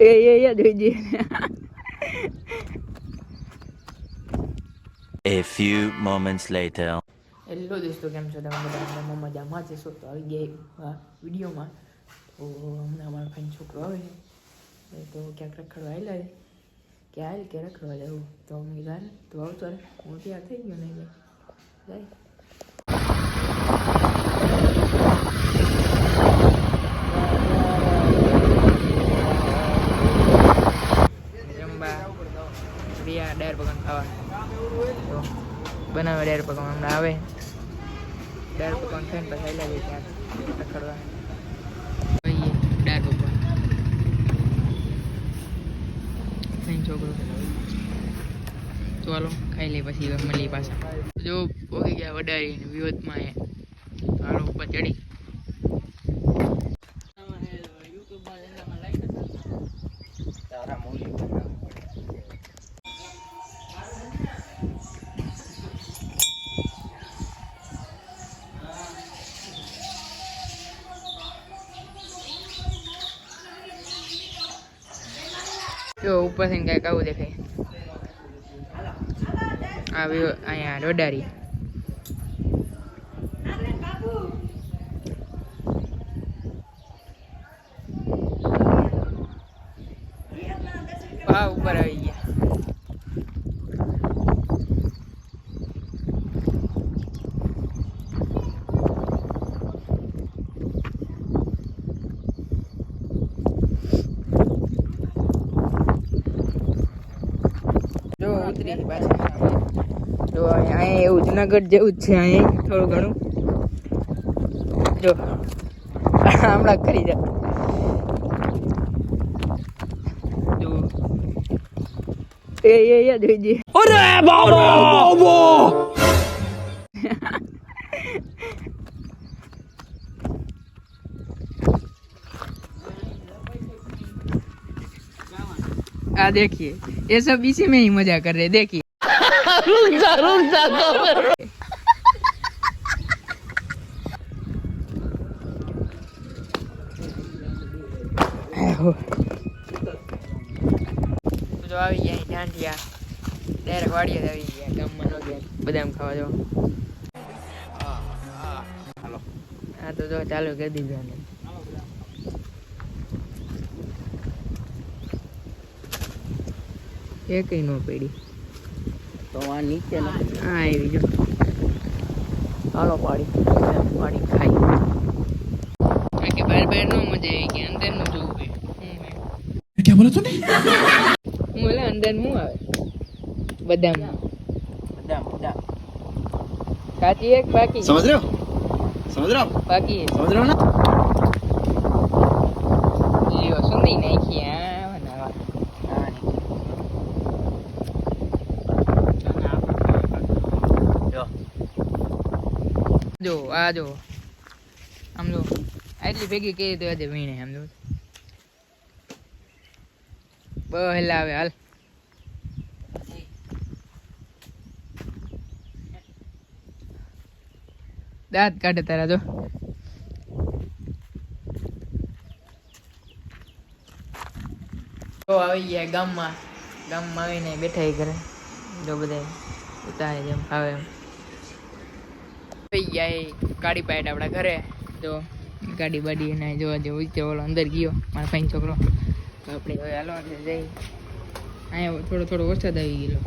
એ જોઈજે. A few moments later. Hello દોસ્તો, કેમ છો તમે બધા? મજામાં છે. તો આવી ગયા વિડીયોમાં. તો હમણાં અમારો ફાઈન છોકરો આવે છે તો ક્યાંક રખડવા આવેલા છે કે હાલ કે રખડવા જવું તો અમે કીધું તો આવતો હું ત્યાં થઈ ગયો નહીં જાય. રિયા ડાયર પકવાન ખાવા તો બનાવે ડાયર પકવાન હમણાં આવે. ડાયર પકવાન ખાઈને પછી લાગે ત્યાં રખડવા ડાયર પકવાન ખાઈને છોકરો તો હાલો ખાઈ લે પછી મળી પાછા. જો પોગી ગયા વડારીને વિરોધમાં એ હાલો ઉપર ચડી. જો ઉપર થઈને કાંઈક આવું દેખાય. અહીંયા રોડારી હા ઉપર આવી ગયા. જો ઉતરી પાછા. જો અહીંયા એવું જુનાગઢ જેવું જ છે. અહીંયા થોડું ઘણું જો હમણાં કરી જાય. જો એ જોઈજે. અરે બાબા आ देखिए ये सब इसी में ही मजा कर रहे देखिए. रुक जा જો આવી ગયા ઢાંઢિયા ડાયરેક્ટ વાડીએ જ આવી ગયા. ગામમાં ન ગયા બદામ ખાવા જો. હા તો જો ચાલુ કરી દીધું. એ કઈ નો પડી તો આ નીચે હા આવી જો. હાલો પાડી ખાઈ. બાકી બાર નો મજા આવી ગઈ. અંદર નું જોવું क्या बोला तूने? બોલે અંદર હું આવે બદામ કાચી એક બાકી સમજ રહ્યો બાકી સમજ રહ્યો ના લ્યો સુંદી નાખી. જો આ જો આમ જો આટલી ભેગી કરી તો આજે વીણે આમ જો બહેલા આવે હાલ. દાંત કાઢે તારા જો. તો આવી ગયા ગામમાં આવીને બેઠા ઘરે જો બધા ઉતારે જેમ ફાવે એમ થઈ ગયા. ગાડી પાઇટ આપણા ઘરે જો ગાડી બાડી એને જોવા જેવું છે. ઓલો અંદર ગયો મારા ફાઈન છોકરો. તો આપણે હવે હાલવા જઈ. અહીંયા થોડો વરસાદ આવી ગયેલો.